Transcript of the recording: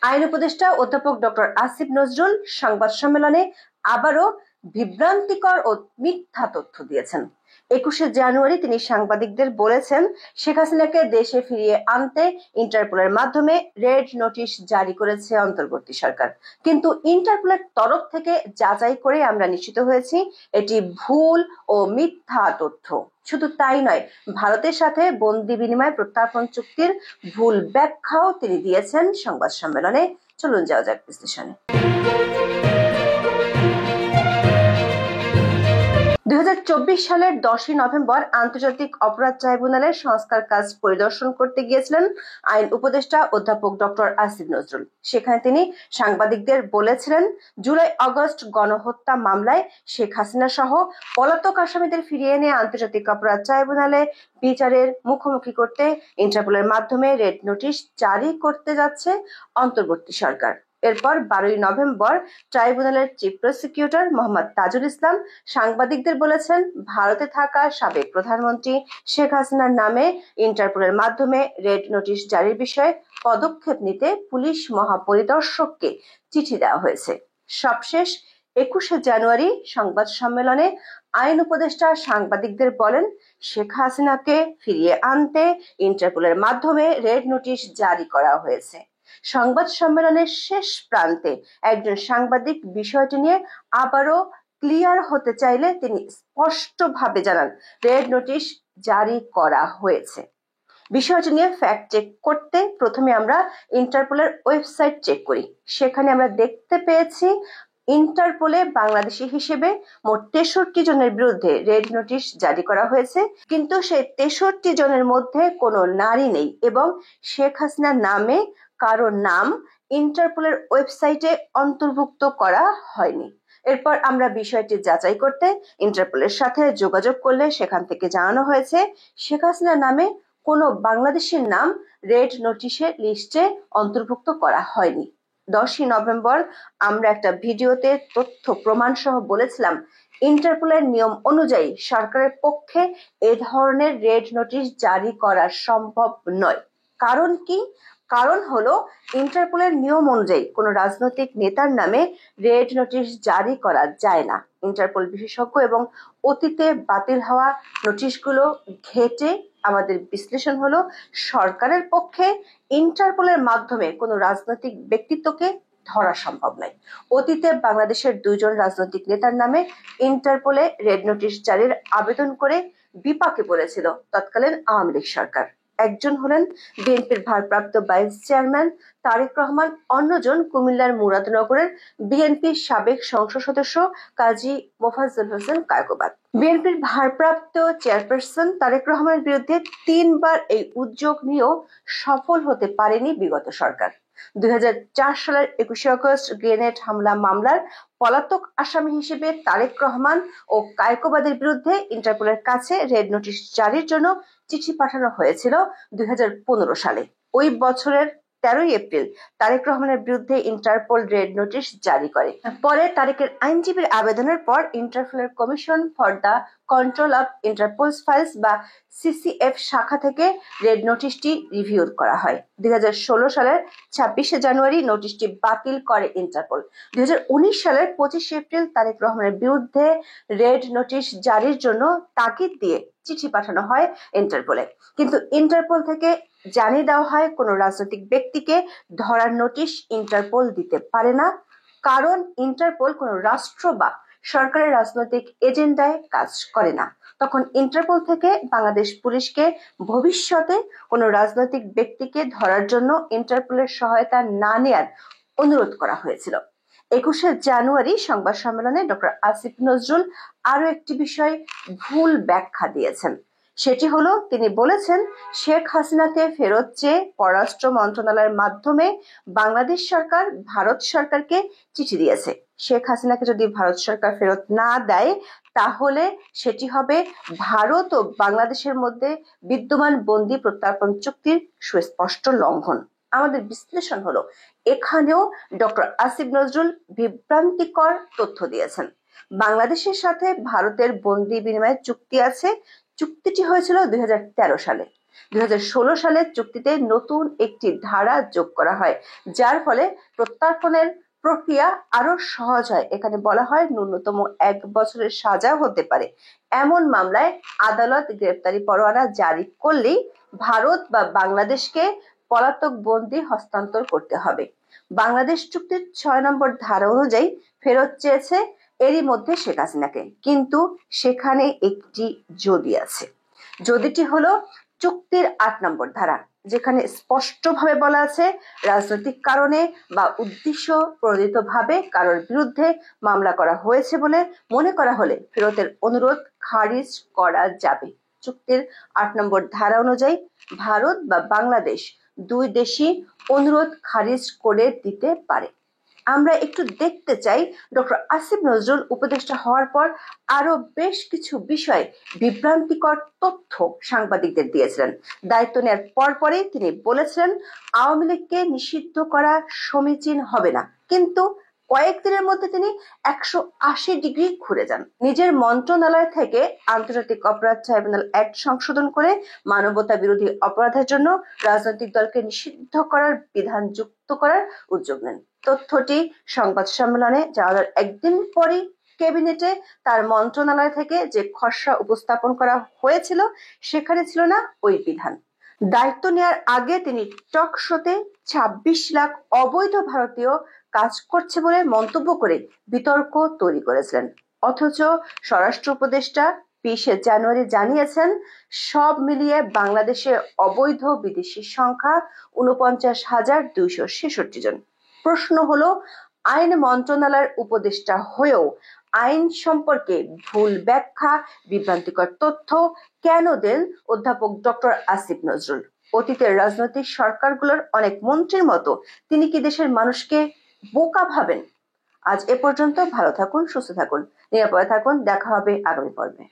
আইন উপদেষ্টা অধ্যাপক ডক্টর আসিফ নজরুল সংবাদ সম্মেলনে আবারও বিভ্রান্তিকর ও মিথ্যা তথ্য দিয়েছেন। 21শে জানুয়ারি তিনি সাংবাদিকদের বলেছেন, শেখ হাসিনাকে দেশে ফিরিয়ে আনতে ইন্টারপোলের মাধ্যমে রেড নোটিশ জারি করেছে অন্তর্বর্তী সরকার। কিন্তু ইন্টারপোলের তরফ থেকে যাচাই করে আমরা নিশ্চিত হয়েছি এটি ভুল ও মিথ্যা তথ্য। শুধু তাই নয়, ভারতের সাথে বন্দি বিনিময় প্রত্যার্পণ চুক্তির ভুল ব্যাখ্যাও তিনি দিয়েছেন সংবাদ সম্মেলনে। চলুন যাওয়া যাক বিশ্লেষণে। 2024 সালের 10ই নভেম্বর আন্তর্জাতিক অপরাধ ট্রাইব্যুনালের সংস্কার কাজ পরিদর্শন করতে গিয়েছিলেন আইন উপদেষ্টা অধ্যাপক ডক্টর আসিফ নজরুল। সেখানে তিনি সাংবাদিকদের বলেছিলেন, জুলাই-আগস্ট গণহত্যা মামলায় শেখ হাসিনা সহ পলাতক আসামিদের ফিরিয়ে এনে আন্তর্জাতিক অপরাধ ট্রাইব্যুনালে বিচারের মুখোমুখি করতে ইন্টারপোলের মাধ্যমে রেড নোটিশ জারি করতে যাচ্ছে অন্তর্বর্তী সরকার। এরপর 12ই নভেম্বর ট্রাইব্যুনালের চিফ প্রসিকিউটর মোহাম্মদ তাজুল ইসলাম সাংবাদিকদের বলেছেন, ভারতে থাকা সাবেক প্রধানমন্ত্রী শেখ হাসিনার নামে ইন্টারপোলের মাধ্যমে রেড নোটিশ জারির বিষয়ে পদক্ষেপ নিতে পুলিশ মহাপরিদর্শককে চিঠি দেওয়া হয়েছে। সবশেষ 21শে জানুয়ারি সংবাদ সম্মেলনে আইন উপদেষ্টা সাংবাদিকদের বলেন, শেখ হাসিনাকে ফিরিয়ে আনতে ইন্টারপোলের মাধ্যমে রেড নোটিশ জারি করা হয়েছে। সংবাদ সম্মেলনের শেষ প্রান্তে একজন সাংবাদিক বিষয়টি নিয়ে আবারও ক্লিয়ার হতে চাইলে তিনি স্পষ্টভাবে জানান, রেড নোটিশ জারি করা হয়েছে। বিষয়টি নিয়ে ফ্যাক্ট চেক করতে প্রথমে আমরা ইন্টারপোলের ওয়েবসাইট চেক করি। সেখানে আমরা দেখতে পেয়েছি ইন্টারপোলে বাংলাদেশি হিসেবে মোট 63 জনের বিরুদ্ধে রেড নোটিশ জারি করা হয়েছে, কিন্তু সেই 63 জনের মধ্যে কোনো নারী নেই এবং শেখ হাসিনার নামে কারো নাম ইন্টারপোলের ওয়েবসাইটে অন্তর্ভুক্ত করা হয়নি। এরপর আমরা বিষয়টি যাচাই করতে ইন্টারপোলের সাথে যোগাযোগ করলে সেখান থেকে জানানো হয়েছে, শেখ হাসিনার নামে কোনো বাংলাদেশের নাম রেড নোটিশের লিস্টে অন্তর্ভুক্ত করা হয়নি। 10ই নভেম্বর আমরা একটা ভিডিওতে তথ্য প্রমাণ সহ বলেছিলাম, ইন্টারপোলের নিয়ম অনুযায়ী সরকারের পক্ষে এ ধরনের রেড নোটিশ জারি করা সম্ভব নয়। কারণ কি? কারণ হলো, ইন্টারপোলের নিয়ম অনুযায়ী কোনো রাজনৈতিক নেতার নামে রেড নোটিশ জারি করা যায় না। ইন্টারপোল বিশেষজ্ঞ এবং অতীতে বাতিল হওয়া নোটিশগুলো ঘেটে আমাদের বিশ্লেষণ হলো, সরকারের পক্ষে ইন্টারপোলের মাধ্যমে কোনো রাজনৈতিক ব্যক্তিত্বকে ধরা সম্ভব নয়। অতীতে বাংলাদেশের 2 জন রাজনৈতিক নেতার নামে ইন্টারপোলে রেড নোটিশ জারির আবেদন করে বিপাকে পড়েছিল তৎকালীন আওয়ামী লীগ সরকার। একজন হলেন বিএনপির ভারপ্রাপ্ত ভাইস চেয়ারম্যান তারেক রহমান, অন্যজন কুমিল্লার মুরাদনগরের বিএনপির সাবেক সংসদ সদস্য কাজী মোফাজ্জল হোসেন কায়কোবাদ। বিএনপির ভারপ্রাপ্ত চেয়ারপারসন তারেক রহমানের বিরুদ্ধে 3 বার এই উদ্যোগ নিয়েও সফল হতে পারেনি বিগত সরকার। 2004 সালের 21শে আগস্ট গ্রেনেড হামলা মামলার পলাতক আসামি হিসেবে তারেক রহমান ও কায়কোবাদের বিরুদ্ধে ইন্টারপোলের কাছে রেড নোটিশ জারির জন্য চিঠি পাঠানো হয়েছিল 2015 সালে। ওই বছরের 13ই এপ্রিল তারেক রহমানের বিরুদ্ধে ইন্টারপোল রেড নোটিশ জারি করে। পরে তারেকের আইনজীবীর আবেদনের পর ইন্টারপোলের Commission for the Control of Interpol's Files বা সিসিএফ শাখা থেকে রেড নোটিশটি রিভিউ করা হয়। 2016 সালের 26শে জানুয়ারি নোটিশটি বাতিল করে ইন্টারপোল। 2019 সালের 25শে এপ্রিল তারেক রহমানের বিরুদ্ধে রেড নোটিশ জারির জন্য তাগিদ দিয়ে চিঠি পাঠানো হয় ইন্টারপোলে, কিন্তু ইন্টারপোল থেকে জানিয়ে দেওয়া হয় কোনো রাজনৈতিক ব্যক্তিকে ধরার নোটিশ ইন্টারপোল দিতে পারে না, কারণ ইন্টারপোল কোনো রাষ্ট্র বা সরকারের রাজনৈতিক এজেন্ডায় কাজ করে না। তখন ইন্টারপোল থেকে বাংলাদেশ পুলিশকে ভবিষ্যতে কোনো রাজনৈতিক ব্যক্তিকে ধরার জন্য ইন্টারপোলের সহায়তা না নেয়ার অনুরোধ করা হয়েছিল। 21শে জানুয়ারি সংবাদ সম্মেলনে ডক্টর আসিফ নজরুল আরো একটি বিষয় ভুল ব্যাখ্যা দিয়েছেন। সেটি হলো, তিনি বলেছেন, শেখ হাসিনাকে ফেরত চেয়ে পররাষ্ট্র মন্ত্রণালয়ের মাধ্যমে বাংলাদেশ সরকার ভারত সরকারকে চিঠি দিয়েছে। শেখ হাসিনাকে যদি ভারত সরকার ফেরত না দেয়, তাহলে সেটি হবে ভারত ও বাংলাদেশের মধ্যে বিদ্যমান বন্দি প্রত্যার্পণ চুক্তির সুস্পষ্ট লঙ্ঘন। আমাদের বিশ্লেষণ হলো, এখানেও ডক্টর আসিফ নজরুল বিভ্রান্তিকর তথ্য দিয়েছেন। বাংলাদেশের সাথে ভারতের বন্দি বিনিময় চুক্তি আছে। চুক্তিটি হয়েছিল 2013 সালে। 2016 সালের চুক্তিতে নতুন একটি ধারা যোগ করা হয়, যার ফলে প্রত্যর্পণের প্রক্রিয়া আরো সহজ হয়। এখানে বলা হয় ন্যূনতম 1 বছরের সাজা হতে পারে। এমন মামলায় আদালত গ্রেপ্তারি পরোয়ানা জারি করলেই ভারত বা বাংলাদেশকে পলাতক বন্দী হস্তান্তর করতে হবে। বাংলাদেশ চুক্তির 6 নম্বর ধারা অনুযায়ী ফেরত চেয়েছে এরই মধ্যে শেখ হাসিনাকে, কিন্তু সেখানে একটি যদি আছে। যদিটি হলো চুক্তির 8 নম্বর ধারা, যেখানে স্পষ্টভাবে বলা আছে রাজনৈতিক কারণে বা উদ্দেশ্য প্রণোদিতভাবে কারোর বিরুদ্ধে মামলা করা হয়েছে বলে মনে করা হলে ফেরতের অনুরোধ খারিজ করা যাবে। চুক্তির 8 নম্বর ধারা অনুযায়ী ভারত বা বাংলাদেশ দুই দেশই অনুরোধ খারিজ করে দিতে পারে। আমরা একটু দেখতে চাই ডক্টর আসিফ নজরুল উপদেষ্টা হওয়ার পর আরো বেশ কিছু বিষয়ে বিভ্রান্তিকর তথ্য সাংবাদিকদের দিয়েছিলেন। দায়িত্ব নেওয়ার পরপরই তিনি বলেছিলেন আওয়ামী লীগকে নিষিদ্ধ করা সমীচীন হবে না, কিন্তু কয়েকদিনের মধ্যে তিনি 180 ডিগ্রি ঘুরে যান। নিজের মন্ত্রণালয় থেকে আন্তর্জাতিক অপরাধ ট্রাইব্যুনাল অ্যাক্ট সংশোধন করে মানবতা বিরোধী অপরাধের জন্য রাজনৈতিক দলকে নিষিদ্ধ করার বিধান যুক্ত করার উদ্যোগ নেন। তথ্যটি সংবাদ সম্মেলনে জানানোর একদিন পরই ক্যাবিনেটে তার মন্ত্রণালয় থেকে যে খসড়া উপস্থাপন করা হয়েছিল সেখানে ছিল না ওই বিধান। দায়িত্ব নেওয়ার আগে তিনি টক শোতে 26 লাখ অবৈধ ভারতীয় কাজ করছে বলে মন্তব্য করে বিতর্ক তৈরি করেছিলেন। অথচ স্বরাষ্ট্র উপদেষ্টা 20 জানুয়ারি জানিয়েছেন সব মিলিয়ে বাংলাদেশে অবৈধ বিদেশির সংখ্যা 49,266 জন। প্রশ্ন হলো, আইন মন্ত্রণালয়ের উপদেষ্টা হয়েও আইন সম্পর্কে ভুল ব্যাখ্যা, বিভ্রান্তিকর তথ্য কেন দেন অধ্যাপক ডক্টর আসিফ নজরুল? অতীতের রাজনৈতিক সরকারগুলোর অনেক মন্ত্রীর মতো তিনি কি দেশের মানুষকে বোকা ভাবেন? আজ এ পর্যন্ত। ভালো থাকুন, সুস্থ থাকুন, নিরাপদে থাকুন। দেখা হবে আগামী পর্বে।